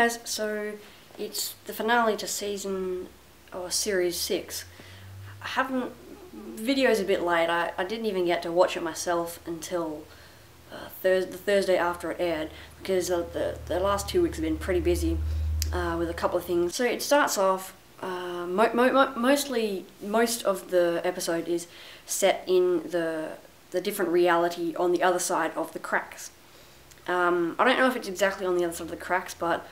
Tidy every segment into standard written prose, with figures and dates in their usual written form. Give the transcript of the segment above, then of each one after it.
guys, so it's the finale to series 6. Video's a bit late. I didn't even get to watch it myself until the Thursday after it aired, because the last 2 weeks have been pretty busy with a couple of things. So it starts off, most of the episode is set in the different reality on the other side of the cracks. I don't know if it's exactly on the other side of the cracks, but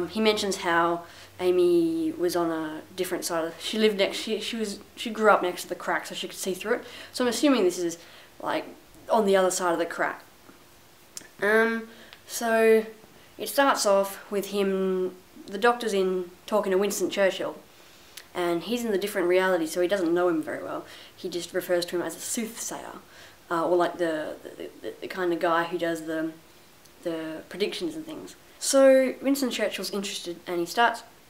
he mentions how Amy was on a different side. She lived next. She grew up next to the crack, so she could see through it. So I'm assuming this is like on the other side of the crack. So it starts off with him. The doctor's in talking to Winston Churchill, and he's in the different reality, so he doesn't know him very well. He just refers to him as a soothsayer, or like the kind of guy who does the predictions and things. So Winston Churchill's interested, and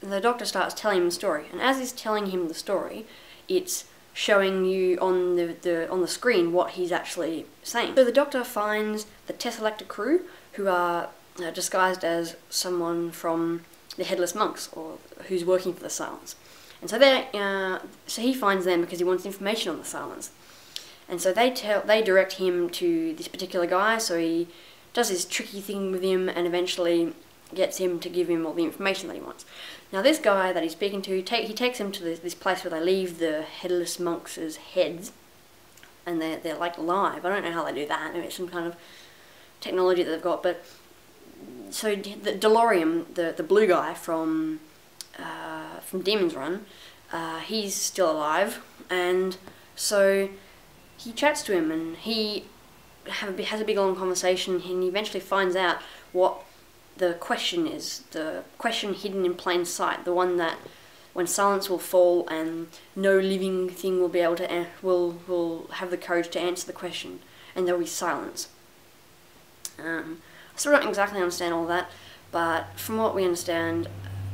the doctor starts telling him the story. And as he's telling him the story, it's showing you on the screen what he's actually saying. So the doctor finds the dSLR crew, who are disguised as someone from the Headless Monks, or who's working for the Silence. And so he finds them because he wants information on the Silence. And so they direct him to this particular guy. So he does this tricky thing with him, and eventually gets him to give him all the information that he wants. Now this guy that he's speaking to, he takes him to this place where they leave the Headless Monks' heads, and they're like live. I don't know how they do that. Maybe it's some kind of technology that they've got. But so the Delorium, the blue guy from Demon's Run, he's still alive, and so he chats to him, and he has a big long conversation, and he eventually finds out what the question is, the question hidden in plain sight, the one that when silence will fall and no living thing will be able to will have the courage to answer the question, and there will be silence. I still don't exactly understand all that, but from what we understand,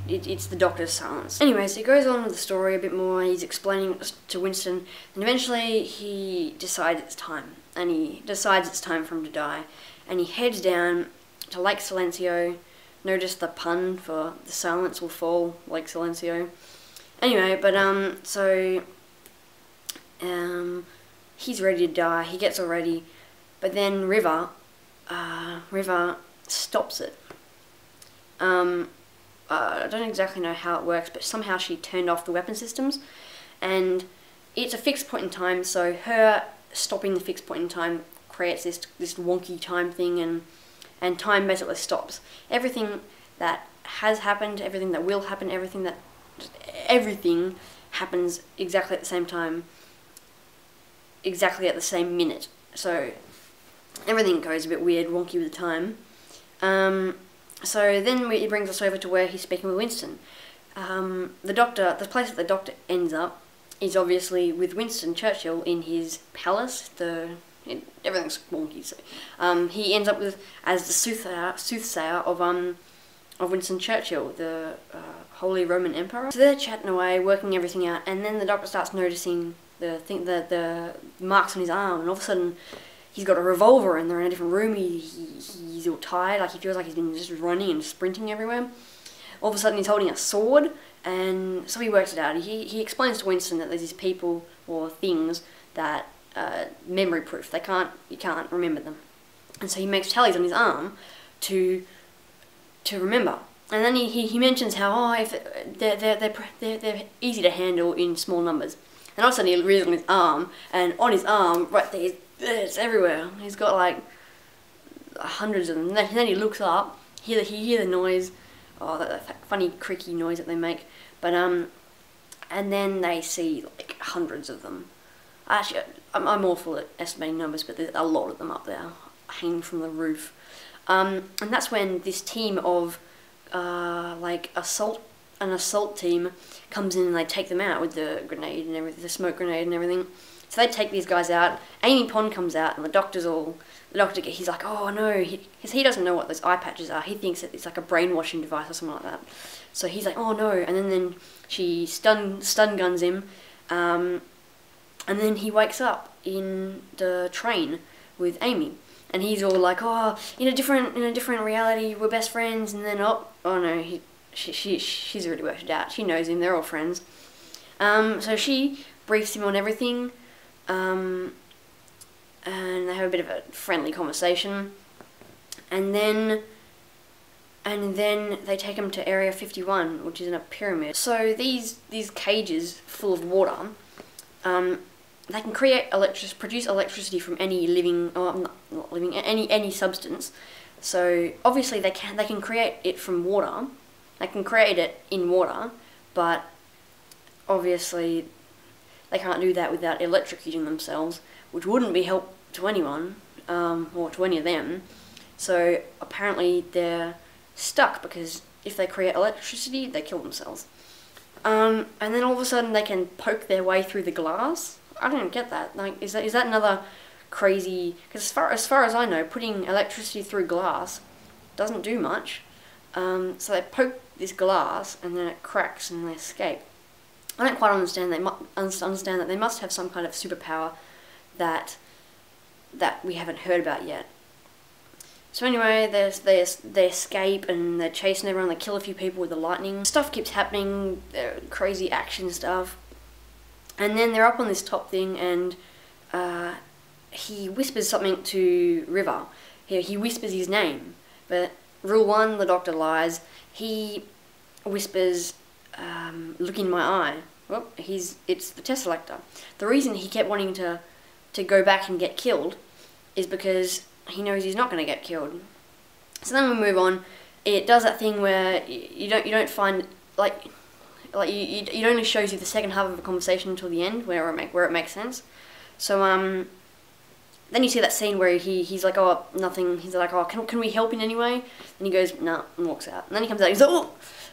it's the doctor's silence. Anyway, so he goes on with the story a bit more, and he's explaining to Winston, and eventually he decides it's time. And he decides it's time for him to die. And he heads down to Lake Silencio. Notice the pun for the silence will fall, Lake Silencio. Anyway, but he's ready to die. He gets all ready. But then River stops it. I don't exactly know how it works, but somehow she turned off the weapon systems. And it's a fixed point in time, so her stopping the fixed point in time creates this wonky time thing, and time basically stops. Everything that has happened, everything that will happen, everything happens exactly at the same time, exactly at the same minute. So everything goes a bit weird, wonky with the time. So then it brings us over to where he's speaking with Winston. The place that the doctor ends up is obviously with Winston Churchill in his palace. Everything's wonky. So he ends up as the soothsayer of Winston Churchill, the Holy Roman Emperor. So they're chatting away, working everything out, and then the doctor starts noticing the marks on his arm, and all of a sudden he's got a revolver, and they're in a different room. He's all tired, like he feels like he's been just running and sprinting everywhere. All of a sudden he's holding a sword, and so he works it out. He explains to Winston that there's these people or things that memory proof. You can't remember them, and so he makes tallies on his arm to remember. And then he mentions how if they're easy to handle in small numbers. And all of a sudden he reads on his arm, and on his arm right there, it's everywhere. He's got like hundreds of them. And then he looks up, he hear the noise, that funny creaky noise that they make. But and then they see like hundreds of them. Actually, I'm awful at estimating numbers, but there's a lot of them up there, hanging from the roof. And that's when this team of like an assault team comes in, and they take them out with the grenade and everything, the smoke grenade and everything. So they take these guys out. Amy Pond comes out, and the doctor, he's like, oh no, he doesn't know what those eye patches are. He thinks that it's like a brainwashing device or something like that. So he's like, oh no, and then she stun guns him, and then he wakes up in the train with Amy, and he's all like, oh, in a different reality, we're best friends, and then oh no, she's already worked it out. She knows him. They're all friends. So she briefs him on everything, and they have a bit of a friendly conversation, and then they take him to Area 51, which is in a pyramid. So these cages full of water, they can produce electricity from any living, not living, any substance. So obviously they can create it from water. They can create it in water, but obviously they can't do that without electrocuting themselves, which wouldn't be help to anyone, or to any of them. So apparently they're stuck, because if they create electricity, they kill themselves. And then all of a sudden they can poke their way through the glass. I don't get that. Like, is that another crazy? Because as far as I know, putting electricity through glass doesn't do much. So they poke this glass and then it cracks and they escape. I don't quite understand. Understand that they must have some kind of superpower that we haven't heard about yet. So anyway, they escape and they're chasing everyone. They kill a few people with the lightning. Stuff keeps happening, crazy action stuff. And then they're up on this top thing, and he whispers something to River. He whispers his name, but rule 1, the Doctor lies. He whispers, "Look in my eye." Well, it's the Tesselector. The reason he kept wanting to go back and get killed is because he knows he's not going to get killed. So then we move on. It does that thing where you don't find it only shows you the second half of a conversation until the end, where it makes sense. So then you see that scene where he's like, oh, nothing. He's like, oh, can we help in any way? And he goes, no, and walks out. And then he comes out. He's like,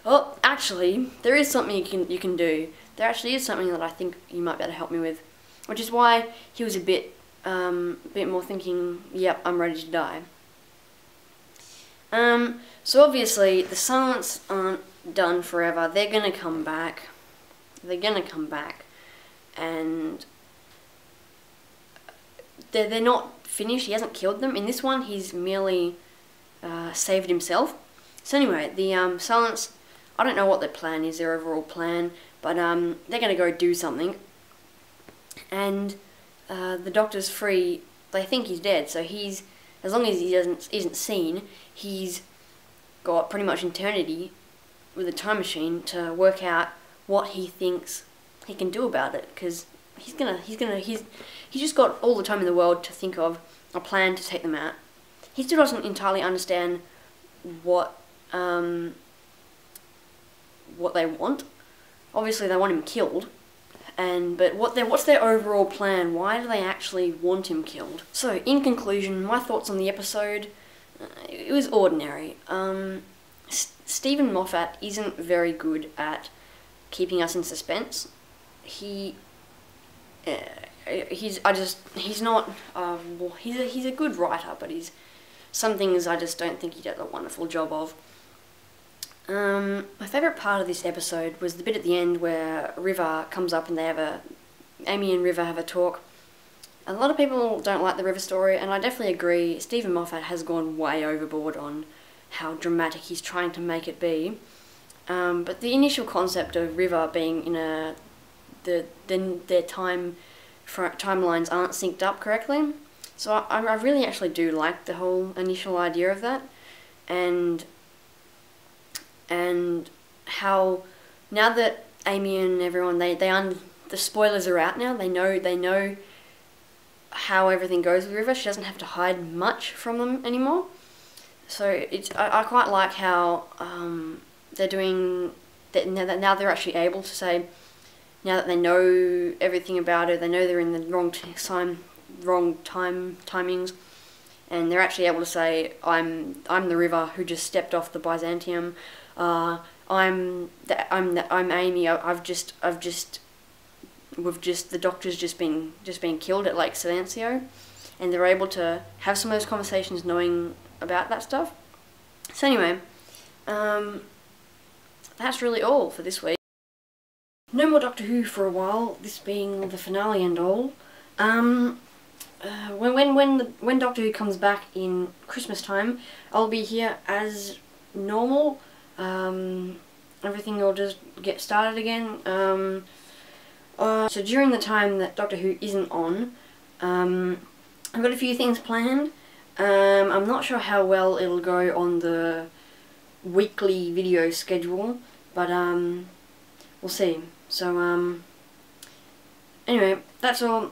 oh, actually, there is something you can do. There actually is something that I think you might be able to help me with, which is why he was a bit more thinking, yep, I'm ready to die. So obviously the Silents aren't done forever. They're gonna come back. And they're not finished. He hasn't killed them. In this one, he's merely saved himself. So anyway, the Silents, I don't know what their plan is, their overall plan, but they're gonna go do something. And the Doctor's free. They think he's dead, so as long as he isn't seen, he's got pretty much eternity with a time machine to work out what he thinks he can do about it, because he's just got all the time in the world to think of a plan to take them out. He still doesn't entirely understand what they want. Obviously they want him killed, but what's their overall plan? Why do they actually want him killed? So in conclusion, my thoughts on the episode, it was ordinary. Stephen Moffat isn't very good at keeping us in suspense. He's not. He's a good writer, but some things I just don't think he does a wonderful job of. My favourite part of this episode was the bit at the end where River comes up and Amy and River have a talk. A lot of people don't like the River story, and I definitely agree. Stephen Moffat has gone way overboard on how dramatic he's trying to make it be. But the initial concept of River being in their timelines aren't synced up correctly. So I really actually do like the whole initial idea of that, and how now that Amy and everyone the spoilers are out now. They know how everything goes with River. She doesn't have to hide much from them anymore. So I quite like how they're doing that now. They're actually able to say, now that they know everything about her, they know they're in the wrong timings, and they're actually able to say, I'm the River who just stepped off the Byzantium. I'm Amy. The Doctor's just been killed at Lake Silencio, and they're able to have some of those conversations knowing about that stuff. So anyway, that's really all for this week. No more Doctor Who for a while, this being the finale and all. When mean, when Doctor Who comes back in Christmas time, I'll be here as normal. Everything will just get started again. So during the time that Doctor Who isn't on, I've got a few things planned. I'm not sure how well it'll go on the weekly video schedule, but we'll see. So anyway, that's all.